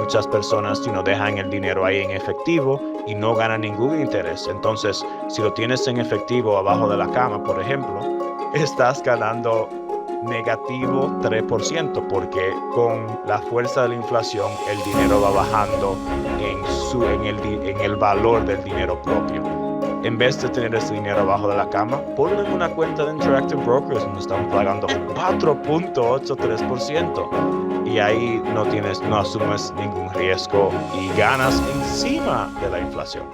muchas personas dejan el dinero ahí en efectivo y no ganan ningún interés. Entonces, si lo tienes en efectivo abajo de la cama, por ejemplo, estás ganando negativo 3% porque con la fuerza de la inflación el dinero va bajando en el valor del dinero propio. En vez de tener ese dinero abajo de la cama, ponlo en una cuenta de Interactive Brokers donde están pagando 4.83%. Y ahí no asumes ningún riesgo y ganas encima de la inflación.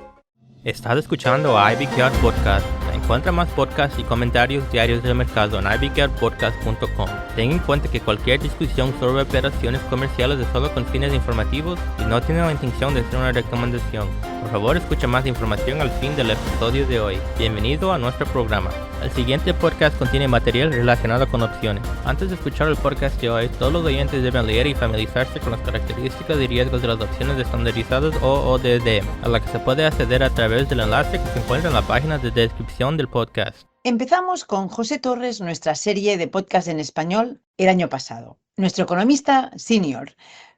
Estás escuchando a IBKR Podcast. Encuentra más podcasts y comentarios diarios del mercado en ibkrpodcast.com. Ten en cuenta que cualquier discusión sobre operaciones comerciales es solo con fines informativos y no tiene la intención de ser una recomendación. Por favor, escucha más información al fin del episodio de hoy. Bienvenido a nuestro programa. El siguiente podcast contiene material relacionado con opciones. Antes de escuchar el podcast de hoy, todos los oyentes deben leer y familiarizarse con las características y riesgos de las opciones estandarizadas o ODD, a la que se puede acceder a través del enlace que se encuentra en la página de descripción del podcast. Empezamos con José Torres nuestra serie de podcast en español el año pasado. Nuestro economista senior.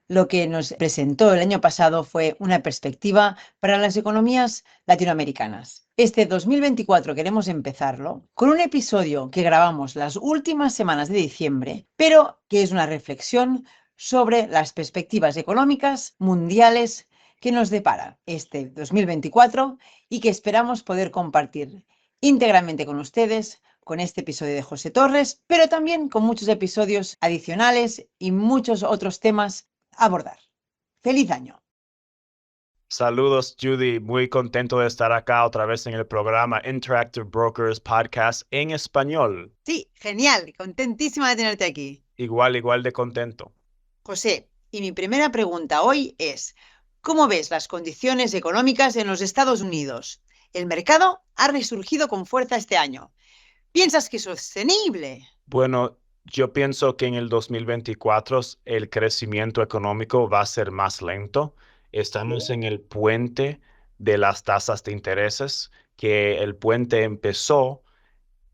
Lo que nos presentó el año pasado fue una perspectiva para las economías latinoamericanas. Este 2024 queremos empezarlo con un episodio que grabamos las últimas semanas de diciembre, pero que es una reflexión sobre las perspectivas económicas mundiales que nos depara este 2024 y que esperamos poder compartir íntegramente con ustedes con este episodio de José Torres, pero también con muchos episodios adicionales y muchos otros temas a abordar. ¡Feliz año! Saludos, Judy. Muy contento de estar acá otra vez en el programa Interactive Brokers Podcast en español. Sí, genial. Contentísima de tenerte aquí. Igual de contento. José, y mi primera pregunta hoy es, ¿cómo ves las condiciones económicas en los Estados Unidos? El mercado ha resurgido con fuerza este año. ¿Piensas que es sostenible? Bueno, yo pienso que en el 2024 el crecimiento económico va a ser más lento. Estamos en el puente de las tasas de intereses, que el puente empezó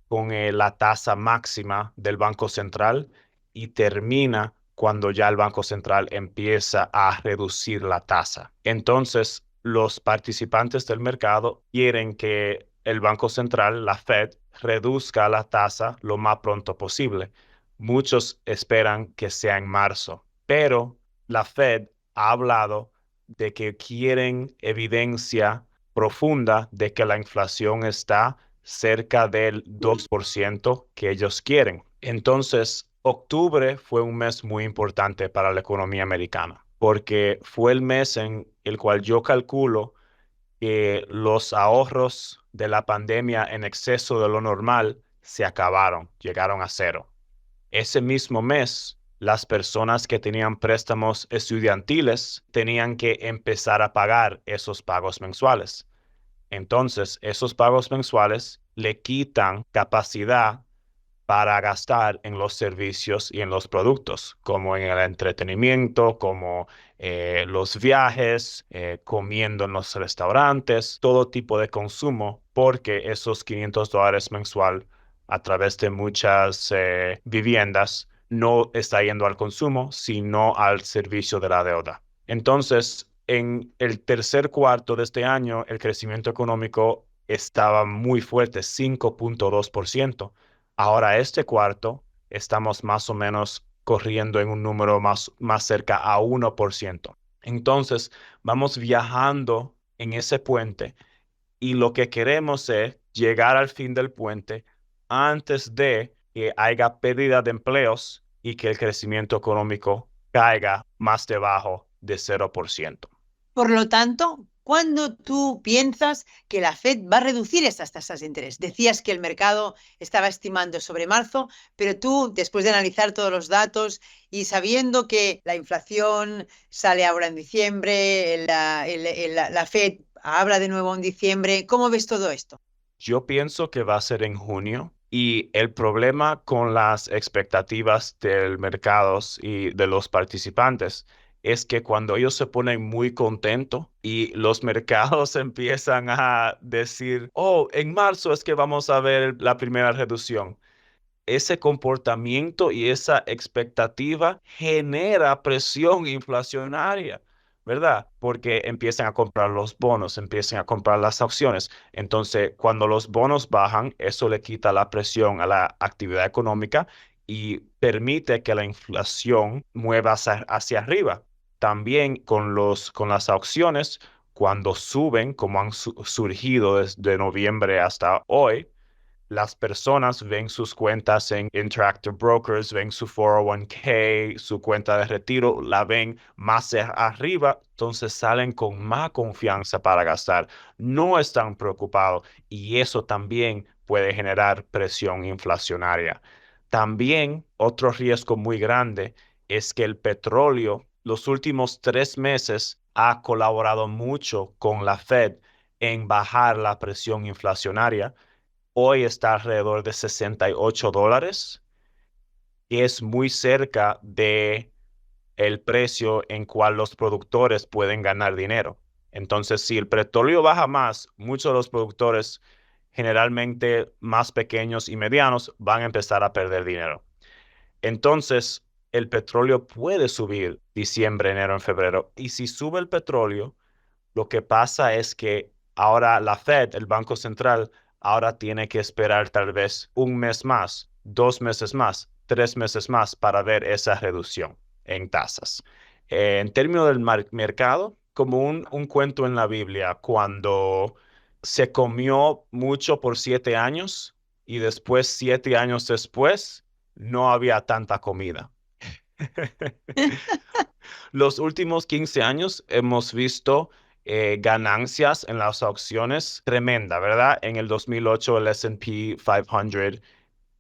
con la tasa máxima del Banco Central y termina cuando ya el Banco Central empieza a reducir la tasa. Entonces, los participantes del mercado quieren que el Banco Central, la Fed, reduzca la tasa lo más pronto posible. Muchos esperan que sea en marzo, pero la Fed ha hablado de que quieren evidencia profunda de que la inflación está cerca del 2% que ellos quieren. Entonces, octubre fue un mes muy importante para la economía americana, porque fue el mes en el cual yo calculo que los ahorros de la pandemia en exceso de lo normal se acabaron, llegaron a cero. Ese mismo mes, las personas que tenían préstamos estudiantiles tenían que empezar a pagar esos pagos mensuales. Entonces, esos pagos mensuales le quitan capacidad para gastar en los servicios y en los productos, como en el entretenimiento, como los viajes, comiendo en los restaurantes, todo tipo de consumo, porque esos $500 mensual a través de muchas viviendas no está yendo al consumo, sino al servicio de la deuda. Entonces, en el tercer cuarto de este año, el crecimiento económico estaba muy fuerte, 5.2%. Ahora, este cuarto, estamos más o menos corriendo en un número más cerca a 1%. Entonces, vamos viajando en ese puente y lo que queremos es llegar al fin del puente antes de que haya pérdida de empleos y que el crecimiento económico caiga más debajo de 0%. Por lo tanto, ¿cuándo tú piensas que la Fed va a reducir estas tasas de interés? Decías que el mercado estaba estimando sobre marzo, pero tú, después de analizar todos los datos y sabiendo que la inflación sale ahora en diciembre, la Fed habla de nuevo en diciembre, ¿cómo ves todo esto? Yo pienso que va a ser en junio y el problema con las expectativas del mercado y de los participantes es que cuando ellos se ponen muy contentos y los mercados empiezan a decir, oh, en marzo es que vamos a ver la primera reducción. Ese comportamiento y esa expectativa genera presión inflacionaria ¿verdad? Porque empiezan a comprar los bonos, empiezan a comprar las acciones. Entonces, cuando los bonos bajan, eso le quita la presión a la actividad económica y permite que la inflación mueva hacia arriba. También con las acciones, cuando suben, como han surgido desde noviembre hasta hoy, las personas ven sus cuentas en Interactive Brokers, ven su 401k, su cuenta de retiro, la ven más arriba, entonces salen con más confianza para gastar. No están preocupados y eso también puede generar presión inflacionaria. También otro riesgo muy grande es que el petróleo los últimos 3 meses ha colaborado mucho con la Fed en bajar la presión inflacionaria. Hoy está alrededor de $68 y es muy cerca de el precio en cual los productores pueden ganar dinero. Entonces, si el petróleo baja más, muchos de los productores, generalmente más pequeños y medianos, van a empezar a perder dinero. Entonces, el petróleo puede subir diciembre, enero, en febrero. Y si sube el petróleo, lo que pasa es que ahora la Fed, el Banco Central, ahora tiene que esperar tal vez un mes más, 2 meses más, 3 meses más para ver esa reducción en tasas. En términos del mercado, como un cuento en la Biblia, cuando se comió mucho por 7 años y después 7 años después no había tanta comida. Los últimos 15 años hemos visto ganancias en las acciones tremenda, ¿verdad? En el 2008 el S&P 500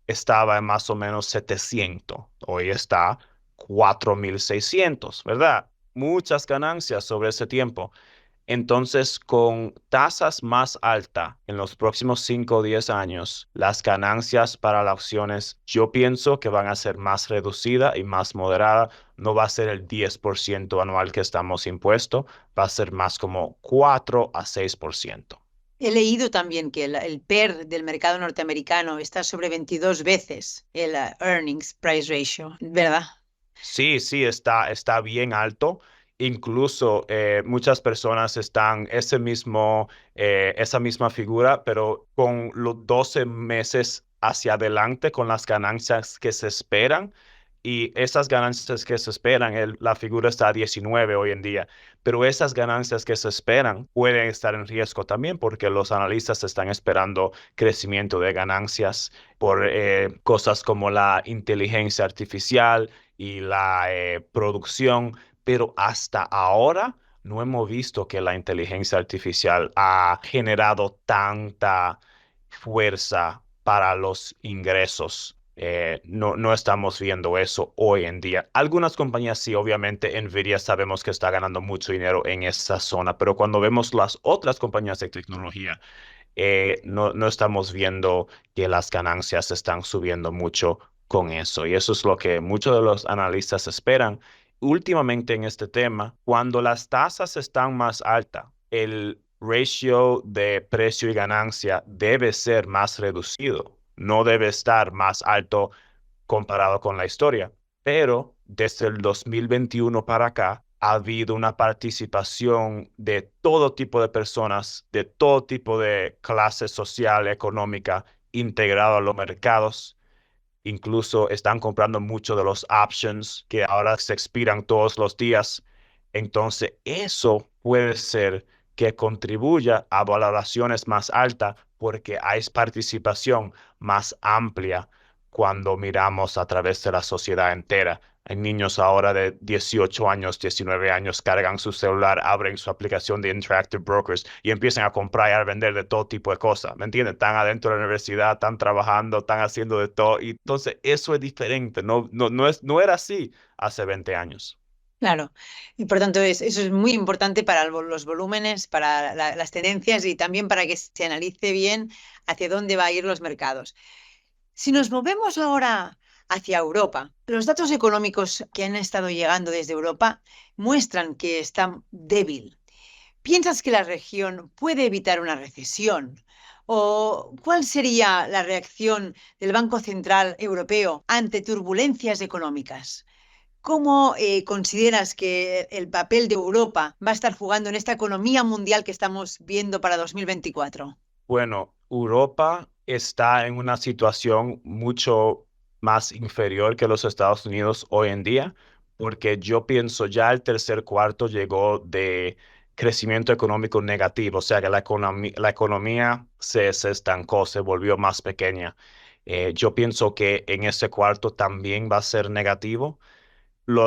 estaba en más o menos 700. Hoy está 4.600, ¿verdad? Muchas ganancias sobre ese tiempo. Entonces, con tasas más altas en los próximos 5 o 10 años, las ganancias para las acciones yo pienso que van a ser más reducidas y más moderadas. No va a ser el 10% anual que estamos impuestos, va a ser más como 4 a 6%. He leído también que el PER del mercado norteamericano está sobre 22 veces el Earnings Price Ratio, ¿verdad? Sí, sí, está bien alto. Incluso muchas personas están esa misma figura, pero con los 12 meses hacia adelante, con las ganancias que se esperan. Y esas ganancias que se esperan, la figura está a 19 hoy en día, pero esas ganancias que se esperan pueden estar en riesgo también porque los analistas están esperando crecimiento de ganancias por cosas como la inteligencia artificial y la producción, pero hasta ahora no hemos visto que la inteligencia artificial ha generado tanta fuerza para los ingresos. No estamos viendo eso hoy en día. Algunas compañías sí, obviamente Nvidia sabemos que está ganando mucho dinero en esa zona, pero cuando vemos las otras compañías de tecnología, no estamos viendo que las ganancias están subiendo mucho con eso. Y eso es lo que muchos de los analistas esperan. Últimamente en este tema, cuando las tasas están más altas, el ratio de precio y ganancia debe ser más reducido. No debe estar más alto comparado con la historia. Pero desde el 2021 para acá ha habido una participación de todo tipo de personas, de todo tipo de clase social, económica, integrado a los mercados. Incluso están comprando mucho de los options que ahora se expiran todos los días. Entonces, eso puede ser que contribuya a valoraciones más altas porque hay participación más amplia cuando miramos a través de la sociedad entera. Hay niños ahora de 18 años, 19 años, cargan su celular, abren su aplicación de Interactive Brokers y empiezan a comprar y a vender de todo tipo de cosas. ¿Me entienden? Están adentro de la universidad, están trabajando, están haciendo de todo. Y entonces eso es diferente. No era así hace 20 años. Claro, y por tanto eso es muy importante para los volúmenes, para las tendencias y también para que se analice bien hacia dónde va a ir los mercados. Si nos movemos ahora hacia Europa, los datos económicos que han estado llegando desde Europa muestran que está débil. ¿Piensas que la región puede evitar una recesión? ¿O cuál sería la reacción del Banco Central Europeo ante turbulencias económicas? ¿Cómo consideras que el papel de Europa va a estar jugando en esta economía mundial que estamos viendo para 2024? Bueno, Europa está en una situación mucho más inferior que los Estados Unidos hoy en día, porque yo pienso ya el tercer cuarto llegó de crecimiento económico negativo, o sea que la economía se estancó, se volvió más pequeña. Yo pienso que en ese cuarto también va a ser negativo.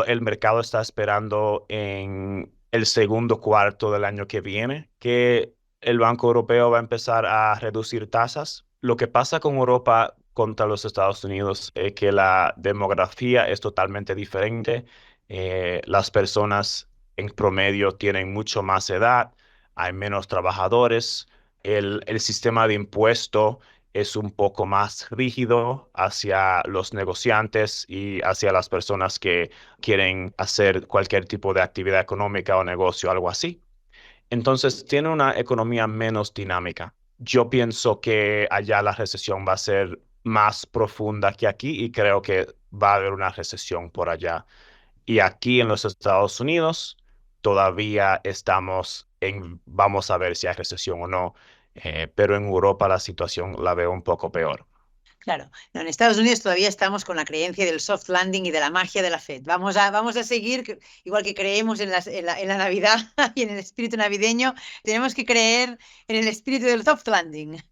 El mercado está esperando en el segundo cuarto del año que viene que el Banco Europeo va a empezar a reducir tasas. Lo que pasa con Europa contra los Estados Unidos es que la demografía es totalmente diferente. Las personas en promedio tienen mucho más edad, hay menos trabajadores, el sistema de impuesto es un poco más rígido hacia los negociantes y hacia las personas que quieren hacer cualquier tipo de actividad económica o negocio, algo así. Entonces, tiene una economía menos dinámica. Yo pienso que allá la recesión va a ser más profunda que aquí y creo que va a haber una recesión por allá. Y aquí en los Estados Unidos todavía estamos vamos a ver si hay recesión o no, pero en Europa la situación la veo un poco peor. Claro, no, en Estados Unidos todavía estamos con la creencia del soft landing y de la magia de la Fed. Vamos a seguir, igual que creemos en la Navidad y en el espíritu navideño, tenemos que creer en el espíritu del soft landing.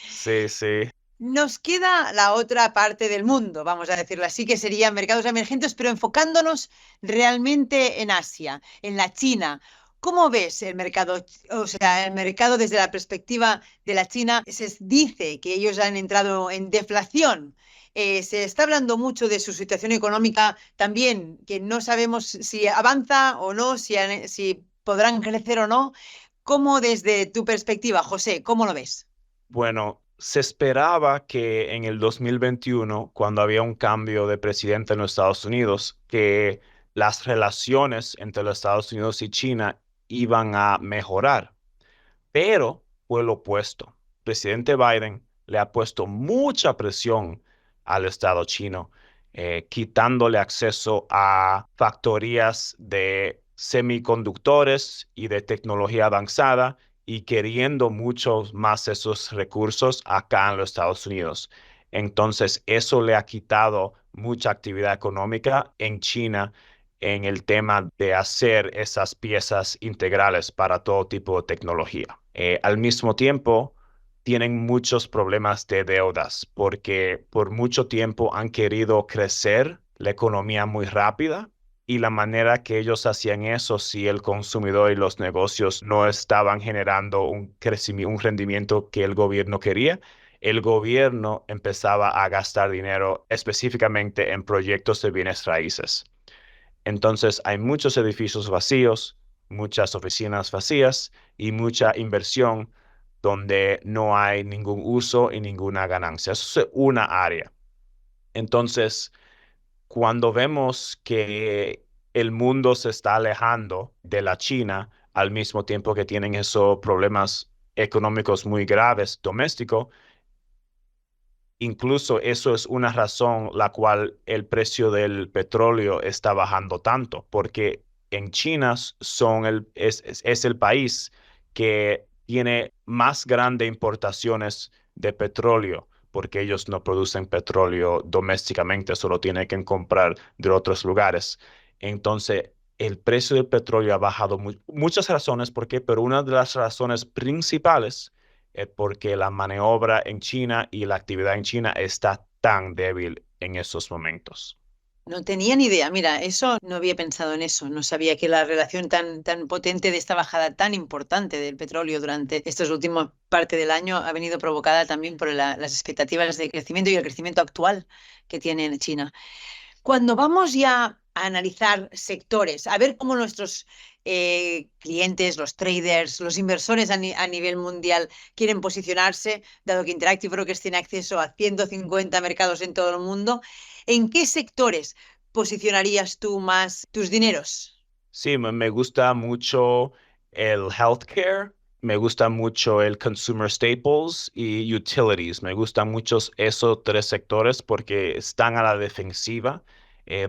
Sí, sí. Nos queda la otra parte del mundo, vamos a decirlo así, que serían mercados emergentes, pero enfocándonos realmente en Asia, en la China. ¿Cómo ves el mercado? O sea, el mercado desde la perspectiva de la China, se dice que ellos han entrado en deflación. Se está hablando mucho de su situación económica también, que no sabemos si avanza o no, si podrán crecer o no. ¿Cómo desde tu perspectiva, José, cómo lo ves? Bueno, se esperaba que en el 2021, cuando había un cambio de presidente en los Estados Unidos, que las relaciones entre los Estados Unidos y China iban a mejorar. Pero fue lo opuesto. Presidente Biden le ha puesto mucha presión al Estado chino, quitándole acceso a factorías de semiconductores y de tecnología avanzada y queriendo muchos más esos recursos acá en los Estados Unidos. Entonces, eso le ha quitado mucha actividad económica en China en el tema de hacer esas piezas integrales para todo tipo de tecnología. Al mismo tiempo, tienen muchos problemas de deudas porque por mucho tiempo han querido crecer la economía muy rápida y la manera que ellos hacían eso, si el consumidor y los negocios no estaban generando un crecimiento, un rendimiento que el gobierno quería, el gobierno empezaba a gastar dinero específicamente en proyectos de bienes raíces. Entonces hay muchos edificios vacíos, muchas oficinas vacías y mucha inversión donde no hay ningún uso y ninguna ganancia. Eso es una área. Entonces, cuando vemos que el mundo se está alejando de la China al mismo tiempo que tienen esos problemas económicos muy graves domésticos, incluso eso es una razón la cual el precio del petróleo está bajando tanto, porque en China es el país que tiene más grandes importaciones de petróleo, porque ellos no producen petróleo domésticamente, solo tienen que comprar de otros lugares. Entonces, el precio del petróleo ha bajado muchas razones, ¿por qué? Pero una de las razones principales porque la maniobra en China y la actividad en China está tan débil en esos momentos. No tenía ni idea. Mira, eso no había pensado en eso. No sabía que la relación tan potente de esta bajada tan importante del petróleo durante estos últimos parte del año ha venido provocada también por las expectativas de crecimiento y el crecimiento actual que tiene China. Cuando vamos ya a analizar sectores, a ver cómo nuestros clientes, los traders, los inversores a nivel mundial quieren posicionarse, dado que Interactive Brokers tiene acceso a 150 mercados en todo el mundo, ¿en qué sectores posicionarías tú más tus dineros? Sí, me gusta mucho el healthcare, me gusta mucho el consumer staples y utilities. Me gustan mucho esos tres sectores porque están a la defensiva.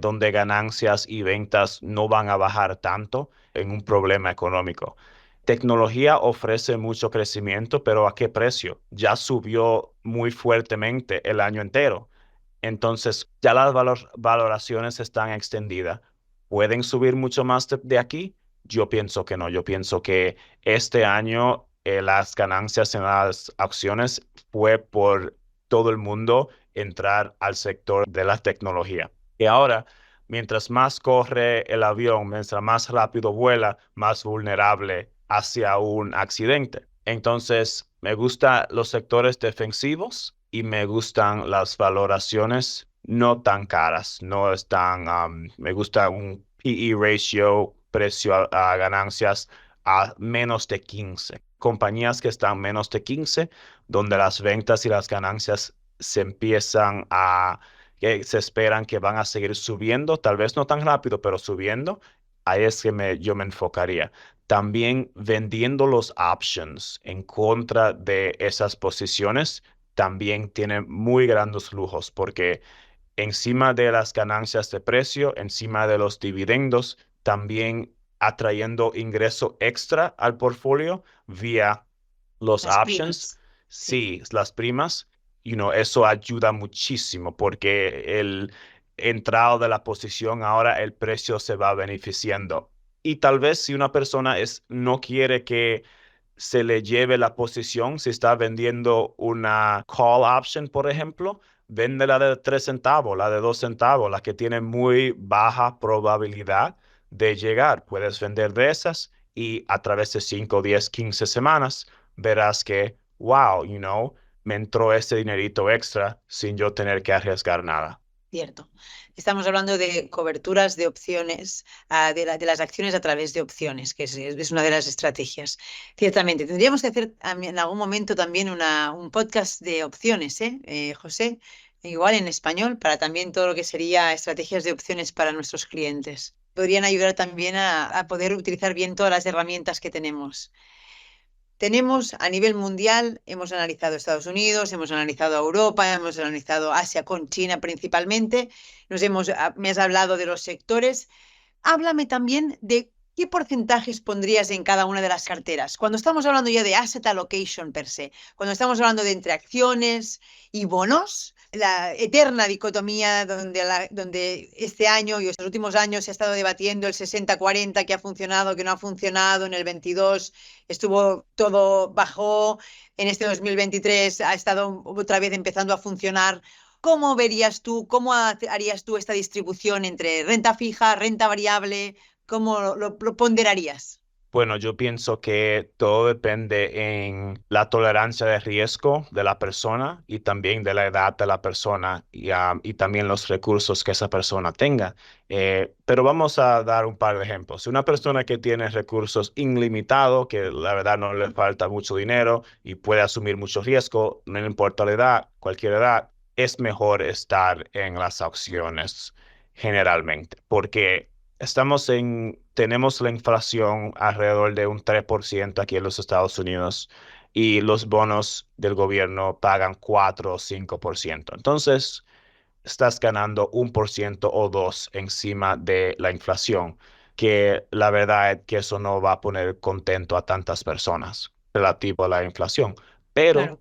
donde ganancias y ventas no van a bajar tanto en un problema económico. Tecnología ofrece mucho crecimiento, pero ¿a qué precio? Ya subió muy fuertemente el año entero. Entonces, ya las valoraciones están extendidas. ¿Pueden subir mucho más de aquí? Yo pienso que no. Yo pienso que este año las ganancias en las acciones fue por todo el mundo entrar al sector de la tecnología. Y ahora, mientras más corre el avión, mientras más rápido vuela, más vulnerable hacia un accidente. Entonces, me gustan los sectores defensivos y me gustan las valoraciones no tan caras. No es tan, me gusta un PE ratio, precio a ganancias a menos de 15. Compañías que están menos de 15, donde las ventas y las ganancias se empiezan a, que se esperan que van a seguir subiendo, tal vez no tan rápido, pero subiendo. Ahí es que yo me enfocaría. También vendiendo los options en contra de esas posiciones también tiene muy grandes lujos porque encima de las ganancias de precio, encima de los dividendos, también atrayendo ingreso extra al portfolio vía los Las options. primas. Sí, Sí, las primas, eso ayuda muchísimo porque el entrado de la posición ahora el precio se va beneficiando. Y tal vez si una persona no quiere que se le lleve la posición, si está vendiendo una call option, por ejemplo, vende la de 3 centavos, la de 2 centavos, la que tiene muy baja probabilidad de llegar. Puedes vender de esas y a través de 5, 10, 15 semanas verás que, wow, me entró ese dinerito extra sin yo tener que arriesgar nada. cierto. Estamos hablando de coberturas de opciones, de las acciones a través de opciones, que es una de las estrategias. Ciertamente, tendríamos que hacer en algún momento también un podcast de opciones, José? Igual en español, para también todo lo que sería estrategias de opciones para nuestros clientes. Podrían ayudar también a poder utilizar bien todas las herramientas que tenemos. Tenemos a nivel mundial, hemos analizado Estados Unidos, hemos analizado Europa, hemos analizado Asia con China principalmente, me has hablado de los sectores. Háblame también de qué porcentajes pondrías en cada una de las carteras. Cuando estamos hablando ya de asset allocation per se, cuando estamos hablando de entre acciones y bonos, la eterna dicotomía donde este año y estos últimos años se ha estado debatiendo el 60-40, que ha funcionado, que no ha funcionado, en el 22 estuvo todo bajó, en este 2023 ha estado otra vez empezando a funcionar. ¿Cómo verías tú, cómo harías tú esta distribución entre renta fija, renta variable? ¿Cómo lo ponderarías? Bueno, yo pienso que todo depende en la tolerancia de riesgo de la persona y también de la edad de la persona y también los recursos que esa persona tenga. Pero vamos a dar un par de ejemplos. Una persona que tiene recursos ilimitados, que la verdad no le falta mucho dinero y puede asumir mucho riesgo, no le importa la edad, cualquier edad, es mejor estar en las acciones generalmente, porque tenemos la inflación alrededor de un 3% aquí en los Estados Unidos y los bonos del gobierno pagan 4 o 5%. Entonces, estás ganando 1% o 2% encima de la inflación, que la verdad es que eso no va a poner contento a tantas personas relativo a la inflación. Pero Claro,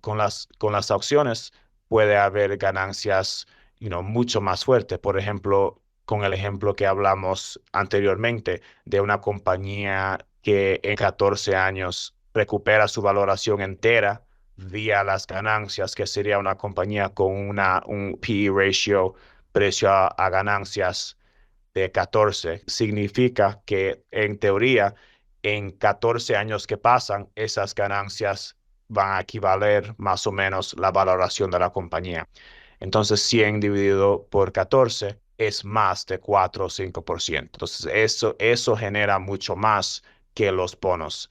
con las acciones puede haber ganancias, mucho más fuertes. Por ejemplo, con el ejemplo que hablamos anteriormente de una compañía que en 14 años recupera su valoración entera vía las ganancias, que sería una compañía con un PE ratio, precio a ganancias de 14. Significa que en teoría, en 14 años que pasan, esas ganancias van a equivaler más o menos la valoración de la compañía. Entonces, 100 dividido por 14 es más de 4 o 5%. Entonces, eso genera mucho más que los bonos.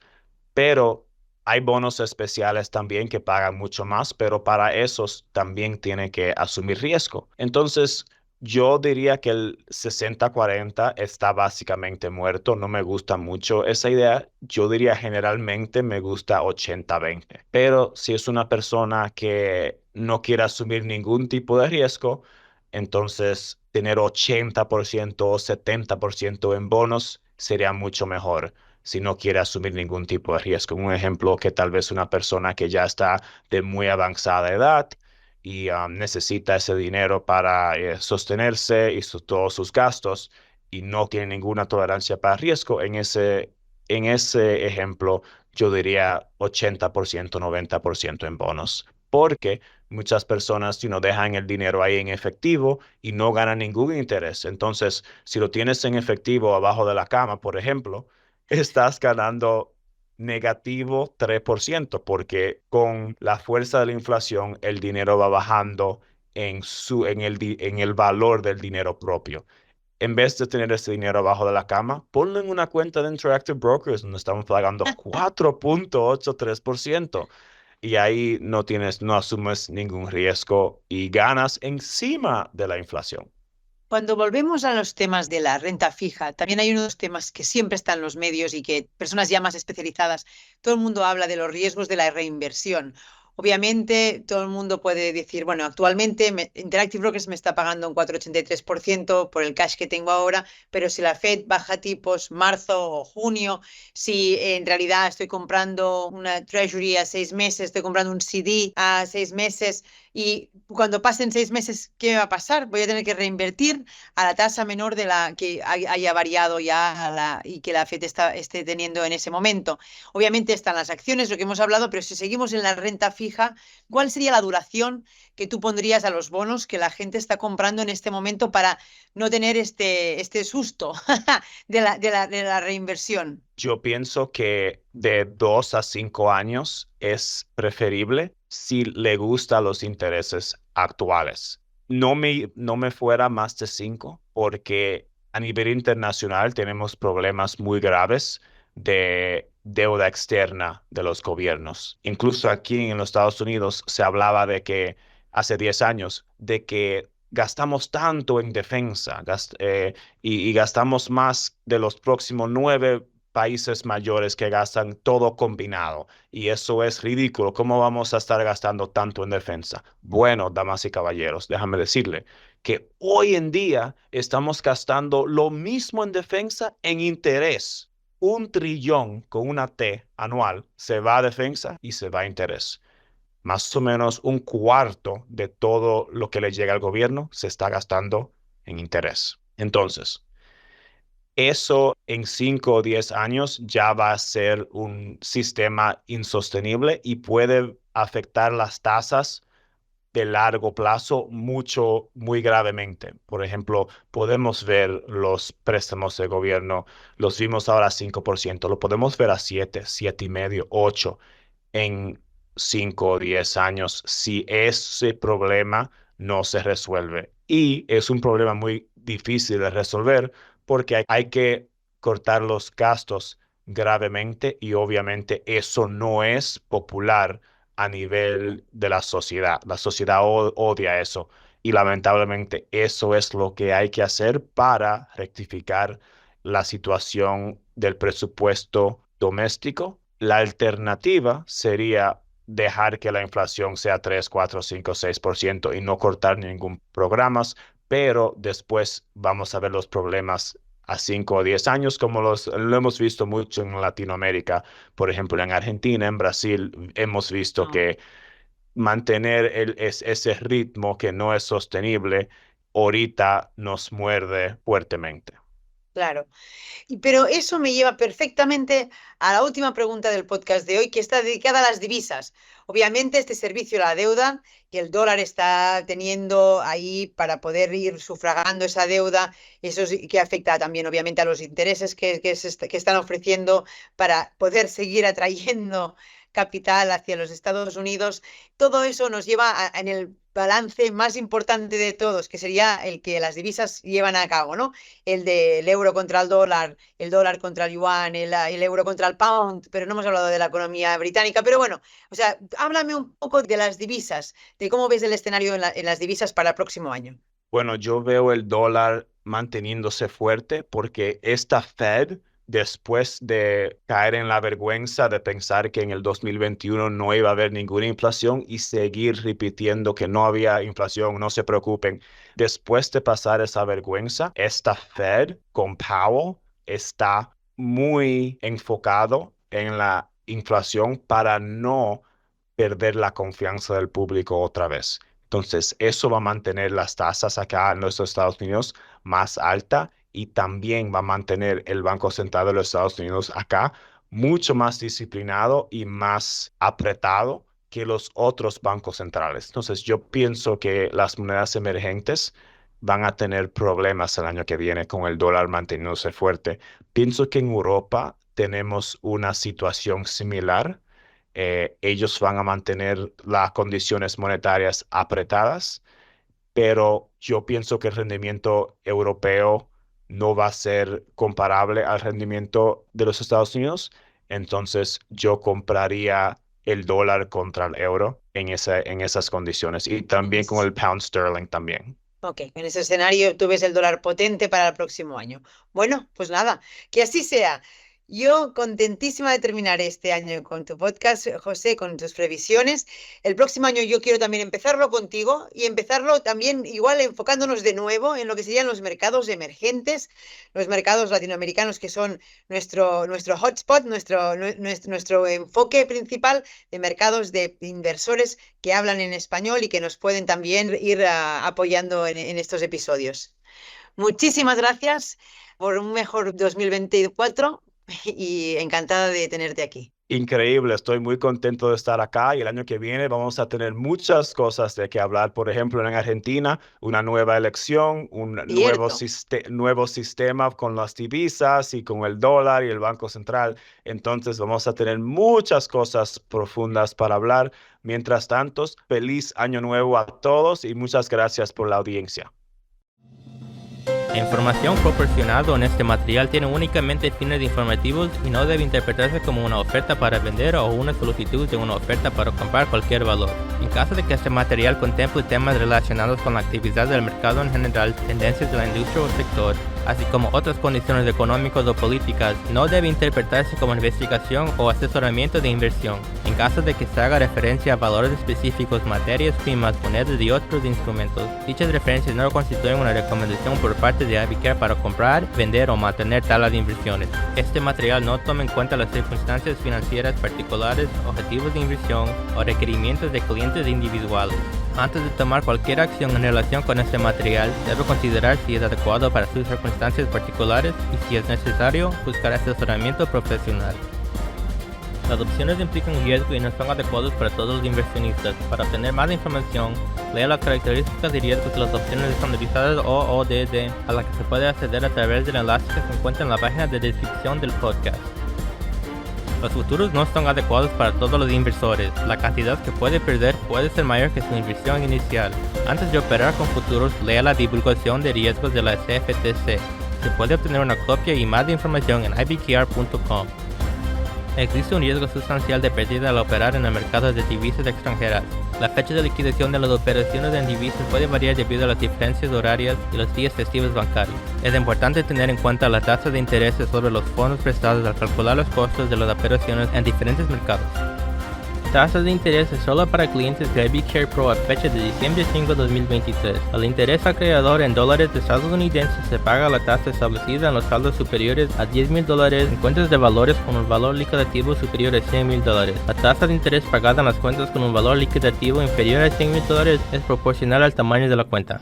Pero hay bonos especiales también que pagan mucho más, pero para esos también tiene que asumir riesgo. Entonces, yo diría que el 60-40 está básicamente muerto. No me gusta mucho esa idea. Yo diría generalmente me gusta 80-20. Pero si es una persona que no quiere asumir ningún tipo de riesgo, Entonces, tener 80% o 70% en bonos sería mucho mejor si no quiere asumir ningún tipo de riesgo. Un ejemplo que tal vez una persona que ya está de muy avanzada edad y necesita ese dinero para sostenerse y todos sus gastos y no tiene ninguna tolerancia para riesgo, en ese ejemplo yo diría 80%, 90% en bonos. Porque muchas personas, dejan el dinero ahí en efectivo y no ganan ningún interés. Entonces, si lo tienes en efectivo abajo de la cama, por ejemplo, estás ganando negativo 3% porque con la fuerza de la inflación el dinero va bajando en el valor del dinero propio. En vez de tener ese dinero abajo de la cama, ponlo en una cuenta de Interactive Brokers donde estamos pagando 4,83% y ahí no asumes ningún riesgo y ganas encima de la inflación. Cuando volvemos a los temas de la renta fija, también hay unos temas que siempre están en los medios y que personas ya más especializadas, todo el mundo habla de los riesgos de la reinversión. Obviamente, todo el mundo puede decir, bueno, actualmente Interactive Brokers me está pagando un 4,83% por el cash que tengo ahora, pero si la Fed baja tipos marzo o junio, si en realidad estoy comprando una Treasury a 6 meses, estoy comprando un CD a 6 meses, y cuando pasen 6 meses, ¿qué me va a pasar? Voy a tener que reinvertir a la tasa menor de la que haya variado ya y que la FED esté teniendo en ese momento. Obviamente están las acciones, lo que hemos hablado, pero si seguimos en la renta fija, ¿cuál sería la duración que tú pondrías a los bonos que la gente está comprando en este momento para no tener este susto de la reinversión? Yo pienso que de 2 a 5 años es preferible si le gustan los intereses actuales. No me fuera más de 5 porque a nivel internacional tenemos problemas muy graves de deuda externa de los gobiernos. Incluso aquí en los Estados Unidos se hablaba de que hace 10 años, de que gastamos tanto en defensa y gastamos más de los próximos 9 países mayores que gastan todo combinado. Y eso es ridículo. ¿Cómo vamos a estar gastando tanto en defensa? Bueno, damas y caballeros, déjame decirle que hoy en día estamos gastando lo mismo en defensa en interés. 1 trillón con una T anual se va a defensa y se va a interés. Más o menos un cuarto de todo lo que le llega al gobierno se está gastando en interés. Entonces, eso en 5 o 10 años ya va a ser un sistema insostenible y puede afectar las tasas de largo plazo muy gravemente. Por ejemplo, podemos ver los préstamos de gobierno, los vimos ahora a 5%, lo podemos ver a 7, 7,5, 8 en 5 o 10 años si ese problema no se resuelve. Y es un problema muy difícil de resolver porque hay que cortar los gastos gravemente y obviamente eso no es popular a nivel de la sociedad. La sociedad odia eso y lamentablemente eso es lo que hay que hacer para rectificar la situación del presupuesto doméstico. La alternativa sería dejar que la inflación sea 3, 4, 5, 6% y no cortar ningún programa, pero después vamos a ver los problemas a 5 o 10 años, como lo hemos visto mucho en Latinoamérica. Por ejemplo, en Argentina, en Brasil, hemos visto No, que mantener ese ritmo que no es sostenible, ahorita nos muerde fuertemente. claro. Pero eso me lleva perfectamente a la última pregunta del podcast de hoy, que está dedicada a las divisas. Obviamente, este servicio a la deuda que el dólar está teniendo ahí para poder ir sufragando esa deuda, eso sí que afecta también, obviamente, a los intereses que están ofreciendo para poder seguir atrayendo capital hacia los Estados Unidos. Todo eso nos lleva en el balance más importante de todos, que sería el que las divisas llevan a cabo, ¿no? El del euro contra el dólar contra el yuan, el euro contra el pound, pero no hemos hablado de la economía británica. Pero bueno, o sea, háblame un poco de las divisas, de cómo ves el escenario en las divisas para el próximo año. Bueno, yo veo el dólar manteniéndose fuerte porque esta Fed después de caer en la vergüenza de pensar que en el 2021 no iba a haber ninguna inflación y seguir repitiendo que no había inflación, no se preocupen. Después de pasar esa vergüenza, esta Fed con Powell está muy enfocado en la inflación para no perder la confianza del público otra vez. Entonces, eso va a mantener las tasas acá en los Estados Unidos más alta y también va a mantener el Banco Central de los Estados Unidos acá mucho más disciplinado y más apretado que los otros bancos centrales. Entonces, yo pienso que las monedas emergentes van a tener problemas el año que viene con el dólar manteniéndose fuerte. Pienso que en Europa tenemos una situación similar. Ellos van a mantener las condiciones monetarias apretadas, pero yo pienso que el rendimiento europeo no va a ser comparable al rendimiento de los Estados Unidos. Entonces yo compraría el dólar contra el euro en esas condiciones y también con el pound sterling también. Ok, en ese escenario tú ves el dólar potente para el próximo año. Bueno, pues nada, que así sea. Yo contentísima de terminar este año con tu podcast, José, con tus previsiones. El próximo año yo quiero también empezarlo contigo y empezarlo también igual enfocándonos de nuevo en lo que serían los mercados emergentes, los mercados latinoamericanos que son nuestro hotspot, nuestro enfoque principal de mercados de inversores que hablan en español y que nos pueden también ir apoyando en estos episodios. Muchísimas gracias por un mejor 2024 y encantada de tenerte aquí. Increíble, estoy muy contento de estar acá y el año que viene vamos a tener muchas cosas de que hablar. Por ejemplo, en Argentina, una nueva elección, un nuevo sistema con las divisas y con el dólar y el Banco Central. Entonces vamos a tener muchas cosas profundas para hablar. Mientras tanto, feliz año nuevo a todos y muchas gracias por la audiencia. La información proporcionada en este material tiene únicamente fines informativos y no debe interpretarse como una oferta para vender o una solicitud de una oferta para comprar cualquier valor. En caso de que este material contemple temas relacionados con la actividad del mercado en general, tendencias de la industria o sector, así como otras condiciones económicas o políticas, no debe interpretarse como investigación o asesoramiento de inversión. En caso de que se haga referencia a valores específicos, materias primas, monedas y otros instrumentos, dichas referencias no constituyen una recomendación por parte de IBKR para comprar, vender o mantener tales inversiones. Este material no toma en cuenta las circunstancias financieras particulares, objetivos de inversión o requerimientos de clientes individuales. Antes de tomar cualquier acción en relación con este material, debe considerar si es adecuado para sus circunstancias particulares y si es necesario buscar asesoramiento profesional. Las opciones implican riesgo y no son adecuadas para todos los inversionistas. Para obtener más información, lea las características y riesgos de las opciones estandarizadas o ODD, a las que se puede acceder a través del enlace que se encuentra en la página de descripción del podcast. Los futuros no son adecuados para todos los inversores. La cantidad que puede perder puede ser mayor que su inversión inicial. Antes de operar con futuros, lea la divulgación de riesgos de la CFTC. Se puede obtener una copia y más información en ibkr.com. Existe un riesgo sustancial de pérdida al operar en el mercado de divisas extranjeras. La fecha de liquidación de las operaciones en divisas puede variar debido a las diferencias horarias y los días festivos bancarios. Es importante tener en cuenta la tasa de interés sobre los fondos prestados al calcular los costos de las operaciones en diferentes mercados. Tasas de interés solo para clientes de IBKR Pro a fecha de diciembre 5 de 2023. El interés acreedor en dólares estadounidenses se paga a la tasa establecida en los saldos superiores a $10,000 en cuentas de valores con un valor liquidativo superior a $100,000. La tasa de interés pagada en las cuentas con un valor liquidativo inferior a $100,000 es proporcional al tamaño de la cuenta.